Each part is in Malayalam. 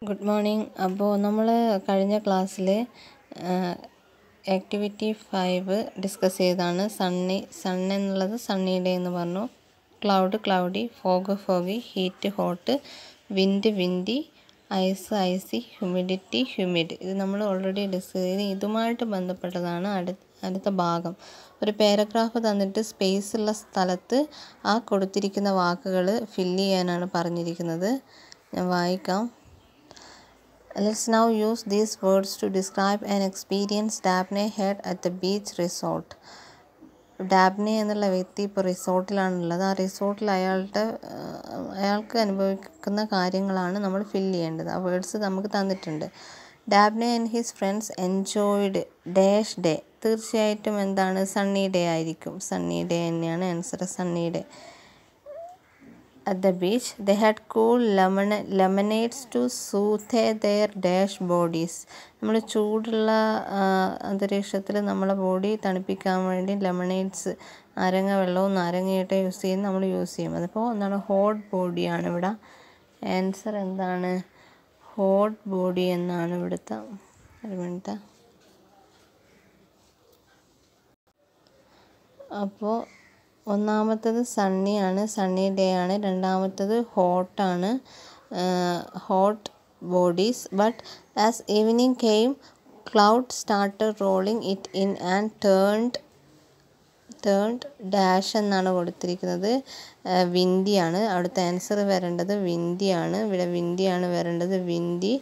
Good morning. അപ്പോൾ നമ്മൾ കഴിഞ്ഞ ക്ലാസ്സിൽ ആക്ടിവിറ്റി 5 ഡിസ്കസ് ചെയ്താണ്. സൺ എന്നുള്ളത് സണ്ണി ഡേ എന്ന് പറഞ്ഞു, cloud cloudy, fog foggy, heat hot, wind windy, ice icy, humidity humid. ഇത് നമ്മൾ ഓൾറെഡി ഡിസ്കസ് ചെയ്ത്. ഇതുമായിട്ട് ബന്ധപ്പെട്ടതാണ് അടുത്ത ഭാഗം. ഒരു പാരഗ്രാഫ് തന്നിട്ട് സ്പേസ് ഉള്ള സ്ഥലത്ത് ആ കൊടുത്തിരിക്കുന്ന വാക്കുകൾ ഫില്ല് ചെയ്യാനാണ് പറഞ്ഞിരിക്കുന്നത്. ഞാൻ വായിക്കാം. Let's now use these words to describe an experience Dabney had at the beach resort. ഡാബ്നെ എന്നുള്ള വ്യക്തി ഇപ്പോൾ റിസോർട്ടിലാണുള്ളത്. ആ റിസോർട്ടിൽ അയാൾക്ക് അനുഭവിക്കുന്ന കാര്യങ്ങളാണ് നമ്മൾ ഫില്ല് ചെയ്യേണ്ടത്. ആ വേർഡ്സ് നമുക്ക് തന്നിട്ടുണ്ട്. Daphne and his friends enjoyed dash day. തീർച്ചയായിട്ടും എന്താണ്, സണ്ണി ഡേ ആയിരിക്കും. സണ്ണി ഡേ തന്നെയാണ് answer, sunny day. At the beach, they had cool lemonades to soothe their dash bodies. നമ്മൾ ചൂടുള്ള അന്തരീക്ഷത്തിൽ നമ്മളെ ബോഡി തണുപ്പിക്കാൻ വേണ്ടി ലെമണേഡ്സ്, നാരങ്ങ വെള്ളവും നാരങ്ങയിട്ട് യൂസ് ചെയ്യും. അതിപ്പോൾ എന്താണ്, ഹോട്ട് ബോഡിയാണ് ഇവിടെ. ആൻസർ എന്താണ്, ഹോട്ട് ബോഡി എന്നാണ് ഇവിടുത്തെ. ഒരു മിനിറ്റ്. അപ്പോൾ ഒന്നാമത്തത് സണ്ണിയാണ്, സണ്ണി ഡേ ആണ്. രണ്ടാമത്തത് ഹോട്ടാണ്, hot bodies. But as evening came cloud started rolling it in and turned dash എന്നാണ് കൊടുത്തിരിക്കുന്നത്. വിൻഡിയാണ് അവിടുത്തെ ആൻസർ വരേണ്ടത്. വിൻഡിയാണ് ഇവിടെ, വിൻഡിയാണ് വരേണ്ടത്, windy.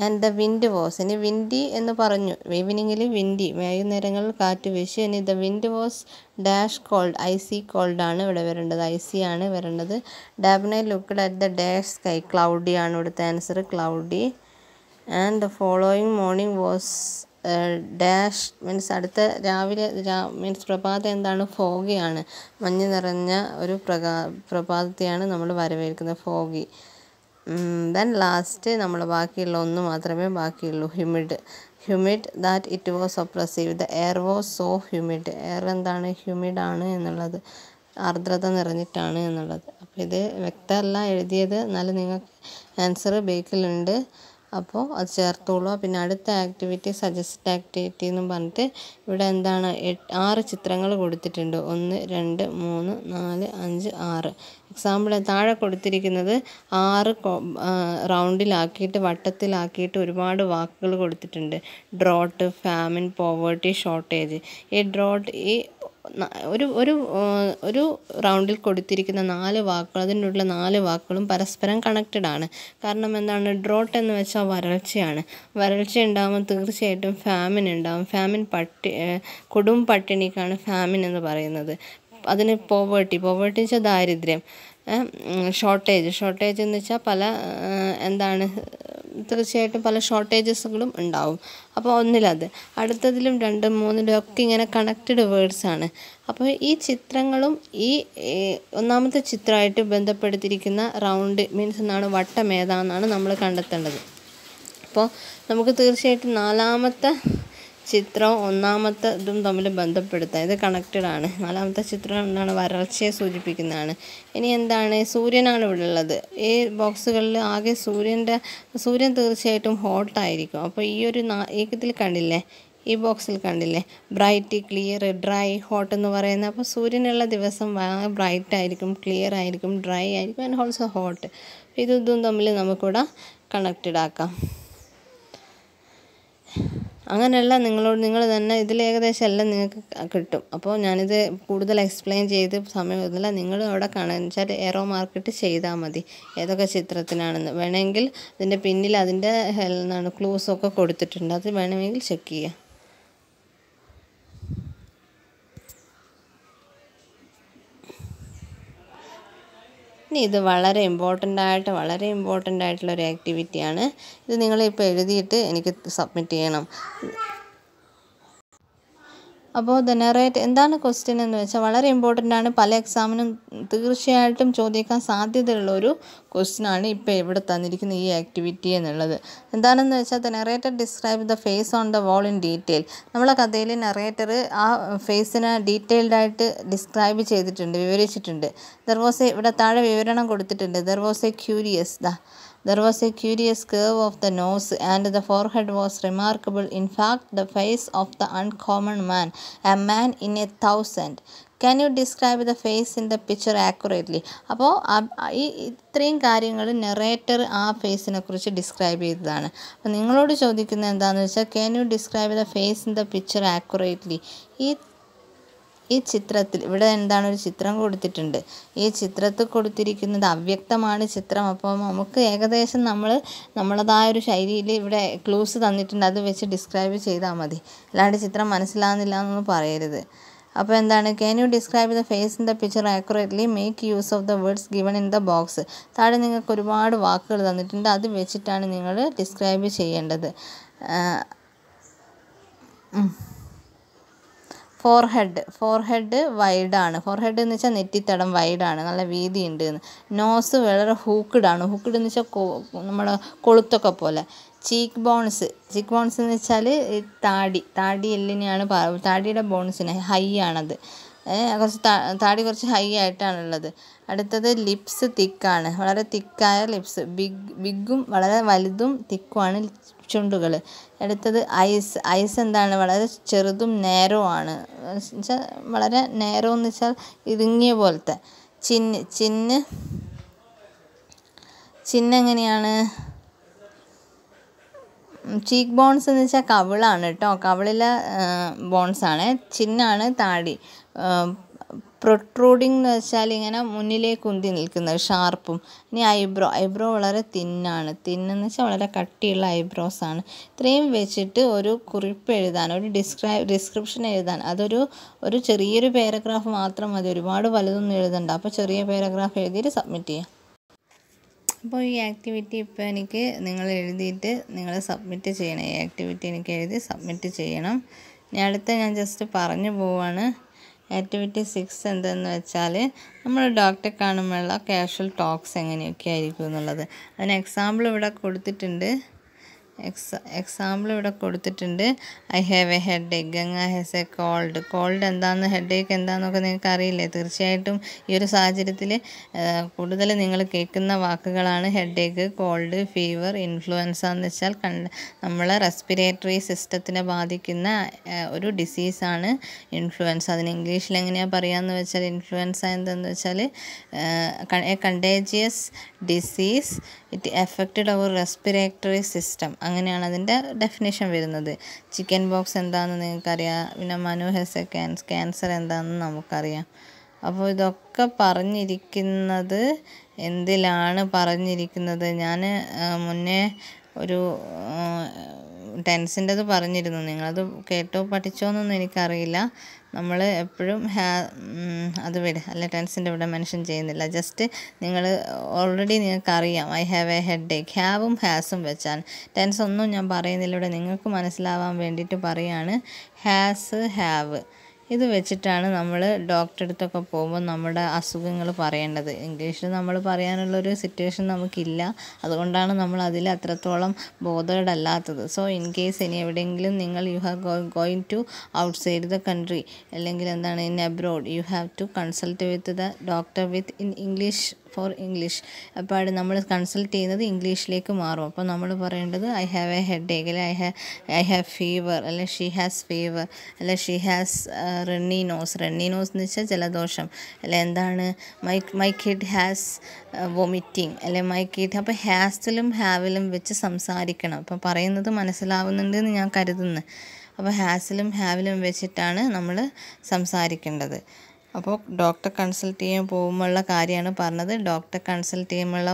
And the wind was, ഇനി വിൻഡി എന്ന് പറഞ്ഞു, ഈവനിങ്ങിൽ വിൻഡി, വൈകുന്നേരങ്ങളിൽ കാറ്റ് വീശി. ഇനി the wind was dash cold, icy cold ആണ് ഇവിടെ വരേണ്ടത്, ഐസി ആണ് വരേണ്ടത്. Daphne looked at the dash sky, cloudy ആണ് ഇവിടുത്തെ answer, cloudy. And the following morning was dash means അടുത്ത രാവിലെ മീൻസ് പ്രഭാതം എന്താണ്, ഫോഗിയാണ്. മഞ്ഞ് നിറഞ്ഞ ഒരു പ്രഭാതത്തെയാണ് നമ്മൾ വരവേൽക്കുന്നത്, ഫോഗി. ദെൻ ലാസ്റ്റ് നമ്മൾ ബാക്കിയുള്ള ഒന്ന് മാത്രമേ ബാക്കിയുള്ളൂ, humid that it was oppressive. The air was so humid. Air എന്താണ്, ഹ്യൂമിഡാണ് എന്നുള്ളത്, ആർദ്രത നിറഞ്ഞിട്ടാണ് എന്നുള്ളത്. അപ്പോൾ ഇത് വ്യക്തമല്ല എഴുതിയത്, എന്നാലും നിങ്ങൾക്ക് ആൻസർ ബേക്കിലുണ്ട്. അപ്പോൾ അത് ചേർത്തോളൂ. പിന്നെ അടുത്ത ആക്ടിവിറ്റി സജസ്റ്റ് ആക്ടിവിറ്റി എന്നും പറഞ്ഞിട്ട് ഇവിടെ എന്താണ്, 6 ചിത്രങ്ങൾ കൊടുത്തിട്ടുണ്ട്. 1 2 3 4 5 6. എക്സാമ്പിൾ താഴെ കൊടുത്തിരിക്കുന്നത് 6 റൗണ്ടിലാക്കിയിട്ട് വട്ടത്തിലാക്കിയിട്ട് ഒരുപാട് വാക്കുകൾ കൊടുത്തിട്ടുണ്ട്. Drought, famine, poverty, shortage. ഈ ഡ്രോട്ട് ഒരു റൗണ്ടിൽ കൊടുത്തിരിക്കുന്ന 4 വാക്കുകൾ, അതിനുള്ള 4 വാക്കുകളും പരസ്പരം കണക്റ്റഡ് ആണ്. കാരണം എന്താണ്, ഡ്രോട്ട് എന്ന് വെച്ചാൽ വരൾച്ചയാണ്. വരൾച്ച ഉണ്ടാകുമ്പോൾ തീർച്ചയായിട്ടും ഫാമിൻ ഉണ്ടാകും. ഫാമിൻ കൊടും പട്ടിണിക്കാണ് ഫാമിൻ എന്ന് പറയുന്നത്. അതിന് പോവേർട്ടി എന്ന് വെച്ചാൽ ദാരിദ്ര്യം. ഷോർട്ടേജ് എന്ന് വെച്ചാൽ പല എന്താണ്, തീർച്ചയായിട്ടും പല ഷോർട്ടേജസുകളും ഉണ്ടാവും. അപ്പോൾ ഒന്നിലത്, അടുത്തതിലും 2 3 ഒക്കെ ഇങ്ങനെ കണക്റ്റഡ് വേർഡ്സ് ആണ്. അപ്പോൾ ഈ ചിത്രങ്ങളും ഈ ഒന്നാമത്തെ ചിത്രമായിട്ട് ബന്ധപ്പെടുത്തിയിരിക്കുന്ന റൗണ്ട് മീൻസ് എന്താണ്, വട്ടം ഏതാണെന്നാണ് നമ്മൾ കണ്ടെത്തേണ്ടത്. അപ്പോൾ നമുക്ക് തീർച്ചയായിട്ടും 4ാമത്തെ ചിത്രം 1ാമത്തെ ഇതും തമ്മിൽ ബന്ധപ്പെടുത്താം. ഇത് കണക്റ്റഡ് ആണ്. 4ാമത്തെ ചിത്രം എന്താണ്, വരൾച്ചയെ സൂചിപ്പിക്കുന്നതാണ്. ഇനി എന്താണ്, സൂര്യനാണ് ഇവിടെ ഉള്ളത്. ഈ ബോക്സുകളിൽ ആകെ സൂര്യൻ തീർച്ചയായിട്ടും ഹോട്ടായിരിക്കും. അപ്പോൾ ഈ ഒരു ഇതിൽ കണ്ടില്ലേ, ഈ ബോക്സിൽ കണ്ടില്ലേ, ബ്രൈറ്റ്, ക്ലിയർ, ഡ്രൈ, ഹോട്ട് എന്ന് പറയുന്നത്. അപ്പോൾ സൂര്യനുള്ള ദിവസം ബ്രൈറ്റ് ആയിരിക്കും, ക്ലിയർ ആയിരിക്കും, ഡ്രൈ ആയിരിക്കും, ആൻഡ് ഓൾസോ ഹോട്ട്. ഇതും തമ്മിൽ നമുക്കിവിടെ കണക്റ്റഡ് ആക്കാം. അങ്ങനെയല്ല, നിങ്ങൾ തന്നെ ഇതിൽ ഏകദേശം എല്ലാം നിങ്ങൾക്ക് കിട്ടും. അപ്പോൾ ഞാനിത് കൂടുതൽ എക്സ്പ്ലെയിൻ ചെയ്ത് സമയമൊന്നുമില്ല. നിങ്ങൾ അവിടെ കാണാൻ വെച്ചാൽ എറോ മാർക്കിട്ട് ചെയ്താൽ മതി ഏതൊക്കെ ചിത്രത്തിനാണെന്ന്. വേണമെങ്കിൽ ഇതിൻ്റെ പിന്നിൽ അതിൻ്റെ ക്ലൂസൊക്കെ കൊടുത്തിട്ടുണ്ട്, അത് വേണമെങ്കിൽ ചെക്ക് ചെയ്യാം. ഇനി ഇത് വളരെ ഇമ്പോർട്ടൻ്റ് ആയിട്ടുള്ളൊരു ആക്ടിവിറ്റിയാണ്. ഇത് നിങ്ങളിപ്പോൾ എഴുതിയിട്ട് എനിക്ക് സബ്മിറ്റ് ചെയ്യണം. അപ്പോൾ ദ നെറേറ്റ് എന്താണ് ക്വസ്റ്റ്യൻ എന്ന് വെച്ചാൽ വളരെ ഇമ്പോർട്ടൻ്റ് ആണ്. പല എക്സാമിനും തീർച്ചയായിട്ടും ചോദിക്കാൻ സാധ്യതയുള്ള ഒരു ക്വസ്റ്റ്യനാണ് ഇപ്പോൾ ഇവിടെ തന്നിരിക്കുന്ന ഈ ആക്ടിവിറ്റി എന്നുള്ളത്. എന്താണെന്ന് വെച്ചാൽ the narrator describe the face on the wall in detail. നമ്മളെ കഥയിൽ നെറേറ്റർ ആ ഫേസിനെ ഡീറ്റെയിൽഡായിട്ട് ഡിസ്ക്രൈബ് ചെയ്തിട്ടുണ്ട്, വിവരിച്ചിട്ടുണ്ട്. ഇവിടെ താഴെ വിവരണം കൊടുത്തിട്ടുണ്ട്. There was A curious There was a curious curve of the nose, and the forehead was remarkable. In fact, the face of the uncommon man, a man in 1,000. Can you describe the face in the picture accurately? അപ്പോൾ ഈ ഇത്രയും കാര്യങ്ങൾ നെറേറ്റർ ആ ഫേസിനെ കുറിച്ച് ഡിസ്ക്രൈബ് ചെയ്തതാണ്. അപ്പോൾ നിങ്ങളോട് ചോദിക്കുന്നത് എന്താണെന്ന് വെച്ചാൽ, can you describe the face in the picture accurately? ഈ ചിത്രത്തിൽ ഇവിടെ എന്താണ്, ഒരു ചിത്രം കൊടുത്തിട്ടുണ്ട്. ഈ ചിത്രത്തിൽ കൊടുത്തിരിക്കുന്നത് അവ്യക്തമാണ് ചിത്രം. അപ്പോൾ നമുക്ക് ഏകദേശം നമ്മളതായ ഒരു ശൈലിയിൽ ഇവിടെ ക്ലൂസ് തന്നിട്ടുണ്ട്, അത് വെച്ച് ഡിസ്ക്രൈബ് ചെയ്താൽ മതി. അല്ലാണ്ട് ചിത്രം മനസ്സിലാകുന്നില്ല എന്നൊന്നും പറയരുത്. അപ്പോൾ എന്താണ്, can you describe the face in the picture accurately, make use of the words given in the box. താഴെ നിങ്ങൾക്ക് ഒരുപാട് വാക്കുകൾ തന്നിട്ടുണ്ട്, അത് വെച്ചിട്ടാണ് നിങ്ങൾ ഡിസ്ക്രൈബ് ചെയ്യേണ്ടത്. ഫോർഹെഡ് വൈഡാണ്. ഫോർഹെഡ് എന്ന് വെച്ചാൽ നെറ്റിത്തടം വൈഡാണ്, നല്ല വീതിയുണ്ട് എന്ന്. നോസ് വളരെ ഹൂക്ക്ഡാണ്. ഹൂക്ക്ഡ് എന്ന് വെച്ചാൽ നമ്മുടെ കൊളുത്തൊക്കെ പോലെ. ചീക്ക് ബോൺസ് എന്ന് വെച്ചാൽ താടി എല്ലിനെയാണ് താടിയുടെ ബോൺസിന് ഹൈ ആണത്. താടി കുറച്ച് ഹൈ ആയിട്ടാണുള്ളത്. അടുത്തത് ലിപ്സ് തിക്കാണ്, വളരെ തിക്കായ ലിപ്സ്. ബിഗും വളരെ വലുതും തിക്കുമാണ് ചുണ്ടുകൾ. അടുത്തത് ഐസ് എന്താണ്, വളരെ ചെറുതും നേരോ ആണ്. വെച്ചാൽ വളരെ നേരോ എന്ന് വെച്ചാൽ ഇടുങ്ങിയ പോലത്തെ. ചിന്ന് എങ്ങനെയാണ്, ചീക്ക് ബോൺസ് എന്ന് വെച്ചാൽ കവിളാണ് കേട്ടോ, കവിളിലെ ബോൺസാണ്. ചിന്നാണ് താടി. പ്രൊട്രൂഡിങ് എന്ന് വെച്ചാൽ ഇങ്ങനെ മുന്നിലേക്ക് ഉന്തി നിൽക്കുന്നത്, ഷാർപ്പും. ഇനി ഐബ്രോ വളരെ തിന്നാണ്. തിന്നെന്ന് വെച്ചാൽ വളരെ കട്ടിയുള്ള ഐബ്രോസാണ്. ഇത്രയും വെച്ചിട്ട് ഒരു കുറിപ്പ് എഴുതാൻ, ഒരു ഡിസ്ക്രിപ്ഷൻ എഴുതാൻ, ഒരു ചെറിയൊരു പാരഗ്രാഫ് മാത്രം മതി, ഒരുപാട് വലുതൊന്നും എഴുതണ്ട. അപ്പോൾ ചെറിയ പാരഗ്രാഫ് എഴുതിയിട്ട് സബ്മിറ്റ് ചെയ്യാം. അപ്പോൾ ഈ ആക്ടിവിറ്റി ഇപ്പോൾ എനിക്ക് നിങ്ങൾ എഴുതിയിട്ട് നിങ്ങൾ സബ്മിറ്റ് ചെയ്യണം. ഈ ആക്ടിവിറ്റി എനിക്ക് എഴുതി സബ്മിറ്റ് ചെയ്യണം. ഇനി അടുത്ത ഞാൻ ജസ്റ്റ് പറഞ്ഞു പോവാണ്. ആക്ടിവിറ്റി 6 എന്തെന്ന് വെച്ചാൽ, നമ്മൾ ഡോക്ടറെ കാണുമ്പോഴുള്ള കാഷ്വൽ ടോക്സ് എങ്ങനെയൊക്കെ ആയിരിക്കും എന്നുള്ളത്. അതിന് എക്സാമ്പിൾ ഇവിടെ കൊടുത്തിട്ടുണ്ട്. I have a headache, Ganga has a cold എന്താണെന്ന്, ഹെഡ് ഏക്ക് എന്താണെന്നൊക്കെ നിങ്ങൾക്ക് അറിയില്ലേ? തീർച്ചയായിട്ടും ഈ ഒരു സാഹചര്യത്തിൽ കൂടുതൽ നിങ്ങൾ കേൾക്കുന്ന വാക്കുകളാണ് ഹെഡ് ഏക്ക്, കോൾഡ്, ഫീവർ. ഇൻഫ്ലുവൻസ എന്ന് വെച്ചാൽ നമ്മളെ റെസ്പിറേറ്ററി സിസ്റ്റത്തിനെ ബാധിക്കുന്ന ഒരു ഡിസീസാണ് ഇൻഫ്ലുവൻസ. അതിന് ഇംഗ്ലീഷിൽ എങ്ങനെയാണ് പറയാമെന്ന് വെച്ചാൽ, ഇൻഫ്ലുവൻസ എന്തെന്ന് വെച്ചാൽ a contagious disease, it affected our respiratory system. അങ്ങനെയാണ് അതിൻ്റെ ഡെഫിനേഷൻ വരുന്നത്. ചിക്കൻ ബോക്സ് എന്താണെന്ന് നിങ്ങൾക്കറിയാം. പിന്നെ മനു ഹാസ് എ ക്യാൻസർ എന്താണെന്ന് നമുക്കറിയാം. അപ്പോൾ ഇതൊക്കെ പറഞ്ഞിരിക്കുന്നത് എന്തിലാണ് പറഞ്ഞിരിക്കുന്നത്? ഞാൻ മുന്നേ ഒരു ടെൻസിൻ്റെത് പറഞ്ഞിരുന്നു, നിങ്ങളത് കേട്ടോ പഠിച്ചോ എന്നൊന്നും എനിക്കറിയില്ല. നമ്മൾ എപ്പോഴും അത് അല്ല, ടെൻസിൻ്റെ ഇവിടെ മെൻഷൻ ചെയ്യുന്നില്ല. ജസ്റ്റ് നിങ്ങൾ ഓൾറെഡി നിങ്ങൾക്കറിയാം ഐ ഹാവ് എ ഹെഡ് ഏക്ക്. ഹാവും ഹാസും വെച്ചാണ്. ടെൻസ് ഒന്നും ഞാൻ പറയുന്നില്ല, ഇവിടെ നിങ്ങൾക്ക് മനസ്സിലാവാൻ വേണ്ടിയിട്ട് പറയാണ്. ഹാസ്, ഹാവ് ഇത് വെച്ചിട്ടാണ് നമ്മൾ ഡോക്ടറെ അടുത്തൊക്കെ പോകുമ്പോൾ നമ്മുടെ അസുഖങ്ങൾ പറയേണ്ടത്. ഇംഗ്ലീഷിൽ നമ്മൾ പറയാനുള്ളൊരു സിറ്റുവേഷൻ നമുക്കില്ല, അതുകൊണ്ടാണ് നമ്മൾ അതിൽ അത്രത്തോളം ബോധേഡ് അല്ലാത്തത്. സോ ഇൻ കേസ് ഇനി എവിടെയെങ്കിലും നിങ്ങൾ you have going to outside the country, അല്ലെങ്കിൽ എന്താണ് in abroad, you have to consult with the doctor with in English for English. അപ്പോൾ നമ്മൾ കൺസൾട്ട് ചെയ്യുന്നത് ഇംഗ്ലീഷിലേക്ക് മാറും. അപ്പോൾ നമ്മൾ പറയേണ്ടത് I have a headache, അല്ലെ ഐ ഹാവ് ഫീവർ, അല്ലെ ഷീ ഹാസ് ഫീവർ, അല്ലെ ഷീ ഹാസ് റണ്ണി നോസ് എന്ന് വെച്ചാൽ ജലദോഷം, അല്ലെ എന്താണ് മൈ കിഡ് ഹാസ് വൊമിറ്റിംഗ്, അല്ലെ മൈ കിഡ്. അപ്പോൾ ഹാസിലും ഹാവിലും വെച്ച് സംസാരിക്കണം. അപ്പോൾ പറയുന്നത് മനസ്സിലാവുന്നുണ്ട് എന്ന് ഞാൻ കരുതുന്നു. അപ്പോൾ ഹാസിലും ഹാവിലും വെച്ചിട്ടാണ് നമ്മൾ സംസാരിക്കേണ്ടത്. അപ്പോൾ ഡോക്ടറെ കൺസൾട്ട് ചെയ്യാൻ പോകുമ്പോഴുള്ള കാര്യമാണ് പറഞ്ഞത്. ഡോക്ടറെ കൺസൾട്ട് ചെയ്യുമ്പോഴുള്ള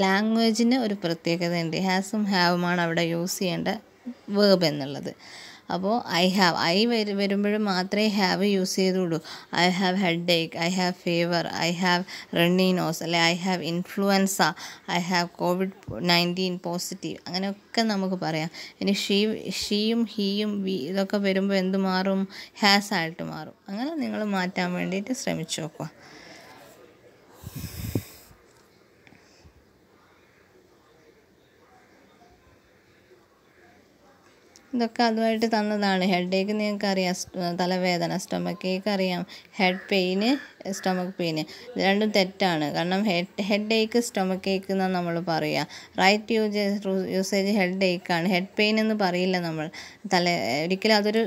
ലാംഗ്വേജിന് ഒരു പ്രത്യേകതയുണ്ട്. ഹാസും ഹാവുമാണ് അവിടെ യൂസ് ചെയ്യേണ്ട വേർബ് എന്നുള്ളത്. അപ്പോൾ വരുമ്പോഴും മാത്രമേ ഹാവ് യൂസ് ചെയ്തുള്ളൂ. I have headache, I have fever, I have runny nose, അല്ലെ I have influenza, I have COVID-19 positive, അങ്ങനെയൊക്കെ നമുക്ക് പറയാം. ഇനി ഷീയും ഹീയും ഇതൊക്കെ വരുമ്പോൾ എന്ത് മാറും? ഹാസ് ആയിട്ട് മാറും. അങ്ങനെ നിങ്ങൾ മാറ്റാൻ വേണ്ടിയിട്ട് ശ്രമിച്ചു നോക്കുക. ഇതൊക്കെ അതുമായിട്ട് തന്നതാണ്. ഹെഡ് ഏക്ക് നിങ്ങൾക്കറിയാം, തലവേദന, സ്റ്റൊമക്ക് ഏക്ക് അറിയാം, ഹെഡ് പെയിന്, സ്റ്റൊമക്ക് പെയിന്. ഇത് രണ്ടും തെറ്റാണ്. കാരണം ഹെഡ് ഏക്ക് സ്റ്റൊമക്ക് ഏക്ക് എന്നാണ് നമ്മൾ പറയുക. റൈറ്റ് യൂസേജ് ഹെഡ് ഏക്കാണ്, ഹെഡ് പെയിൻ എന്ന് പറയില്ല നമ്മൾ. ഒരിക്കലും അതൊരു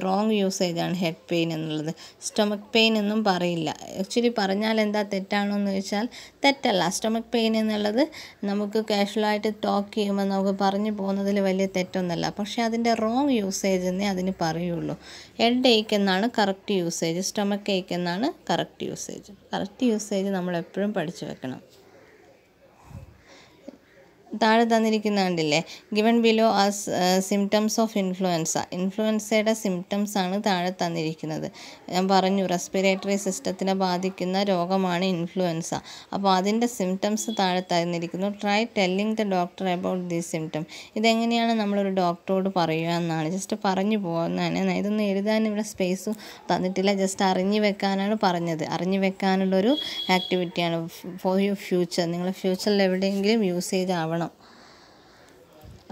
റോങ് യൂസേജാണ് ഹെഡ് പെയിൻ എന്നുള്ളത്. സ്റ്റൊമക്ക് പെയിൻ എന്നും പറയില്ല. ആക്ച്വലി പറഞ്ഞാൽ എന്താ തെറ്റാണോ എന്ന് ചോദിച്ചാൽ തെറ്റല്ല. സ്റ്റൊമക്ക് പെയിൻ എന്നുള്ളത് നമുക്ക് കാഷ്വലായിട്ട് ടോക്ക് ചെയ്യുമ്പോൾ നമുക്ക് പറഞ്ഞു പോകുന്നതിൽ വലിയ തെറ്റൊന്നുമല്ല. പക്ഷേ അതിൻ്റെ റോങ് യൂസേജ് എന്നേ അതിന് പറയുള്ളൂ. ഹെഡ് ഏക്ക് എന്നാണ് കറക്റ്റ് യൂസേജ്, സ്റ്റൊമക്ക് ഏക്ക് എന്നാണ് കറക്റ്റ് യൂസേജ്. കറക്റ്റ് യൂസേജ് നമ്മൾ എപ്പോഴും പഠിച്ചു വെക്കണം. താഴെ തന്നിരിക്കുന്ന കണ്ടില്ലേ, given below as symptoms of ഇൻഫ്ലുവൻസയുടെ സിംറ്റംസ് ആണ് താഴെ തന്നിരിക്കുന്നത്. ഞാൻ പറഞ്ഞു റെസ്പിറേറ്ററി സിസ്റ്റത്തിനെ ബാധിക്കുന്ന രോഗമാണ് ഇൻഫ്ലുവൻസ. അപ്പോൾ അതിൻ്റെ സിംറ്റംസ് താഴെ തന്നിരിക്കുന്നു. Try telling the doctor about these symptom. ഇതെങ്ങനെയാണ് നമ്മളൊരു ഡോക്ടറോട് പറയുക എന്നാണ്. ജസ്റ്റ് പറഞ്ഞു പോകുന്നതാണ്. ഇതൊന്നും എഴുതാൻ ഇവിടെ സ്പേസ് തന്നിട്ടില്ല, ജസ്റ്റ് അറിഞ്ഞു വെക്കാനാണ് പറഞ്ഞത്. അറിഞ്ഞു വെക്കാനുള്ളൊരു ആക്ടിവിറ്റിയാണ് ഫോർ യുവർ ഫ്യൂച്ചർ. നിങ്ങൾ ഫ്യൂച്ചറിൽ എവിടെയെങ്കിലും യൂസേജ് ആവണം.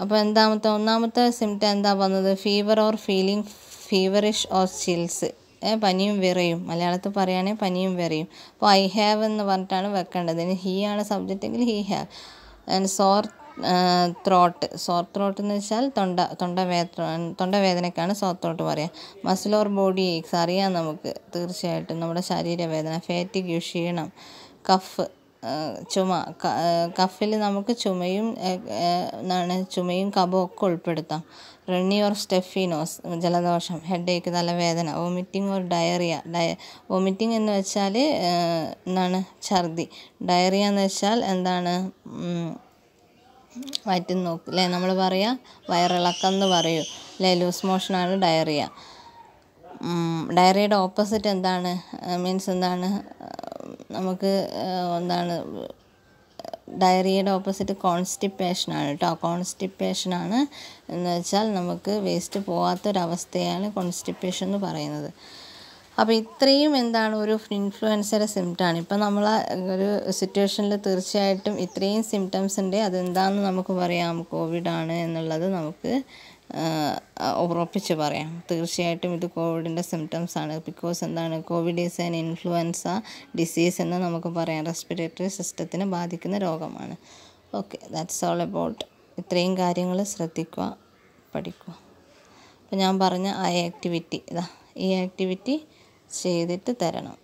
അപ്പോൾ ഒന്നാമത്തെ സിംറ്റം എന്താ വന്നത്? Fever or feeling feverish or chills. പനിയും വിറയും, മലയാളത്തിൽ പറയുകയാണെങ്കിൽ പനിയും വിറയും. അപ്പോൾ ഐ ഹാവ് എന്ന് പറഞ്ഞിട്ടാണ് വെക്കേണ്ടത്. ഇനി ഹീ ആണ് സബ്ജക്റ്റ് എങ്കിൽ he have. And sore throat എന്ന് വെച്ചാൽ തൊണ്ടവേദനയ്ക്കാണ് സോർ ത്രോട്ട് പറയുക. മസിൽ ഓർ ബോഡി ഏക്സ് അറിയാം നമുക്ക് തീർച്ചയായിട്ടും, നമ്മുടെ ശരീരവേദന. ഫാറ്റിഗ് ക്ഷീണം. കഫ് ചുമ. കഫിൽ നമുക്ക് ചുമയും കഫവും ഒക്കെ ഉൾപ്പെടുത്താം. റണ്ണി ഓർ സ്റ്റഫി നോസ് ജലദോഷം. ഹെഡ് ഏക്ക് തലവേദന. Vomiting or diarrhoea. വോമിറ്റിംഗ് എന്ന് വെച്ചാൽ ഛർദി. ഡയറിയ എന്ന് വെച്ചാൽ വയറ്റിൽ നോക്കും അല്ലേ, നമ്മൾ പറയുക വയറിളക്കം എന്ന് പറയൂ അല്ലേ. ലൂസ് മോഷനാണ് ഡയറിയ. ഡയറിയയുടെ ഓപ്പോസിറ്റ് മീൻസ് നമുക്ക് ഡയറിയയുടെ ഓപ്പോസിറ്റ് കോൺസ്റ്റിപ്പേഷനാണ് കേട്ടോ. കോൺസ്റ്റിപ്പേഷനാണ് എന്ന് വെച്ചാൽ നമുക്ക് വേസ്റ്റ് പോകാത്തൊരവസ്ഥയാണ് കോൺസ്റ്റിപ്പേഷൻ എന്ന് പറയുന്നത്. അപ്പോൾ ഇത്രയും ഒരു ഇൻഫ്ലുവൻസയുടെ സിംറ്റമാണ്. ഇപ്പം നമ്മൾ ഒരു സിറ്റുവേഷനിൽ തീർച്ചയായിട്ടും ഇത്രയും സിംറ്റംസ് ഉണ്ട്. അതെന്താണെന്ന് നമുക്ക് പറയാം, കോവിഡാണ് എന്നുള്ളത് നമുക്ക് ഉറപ്പിച്ച് പറയാം. തീർച്ചയായിട്ടും ഇത് കോവിഡിൻ്റെ സിംറ്റംസ് ആണ്. Because Covid is an influenza disease എന്ന് നമുക്ക് പറയാം. റെസ്പിറേറ്ററി സിസ്റ്റത്തിനെ ബാധിക്കുന്ന രോഗമാണ്. Okay, that's all about. ഇത്രയും കാര്യങ്ങൾ ശ്രദ്ധിക്കുക, പഠിക്കുക. അപ്പോൾ ഞാൻ പറഞ്ഞ ആ ആക്ടിവിറ്റി ഈ ആക്ടിവിറ്റി ചെയ്തിട്ട് തരണം.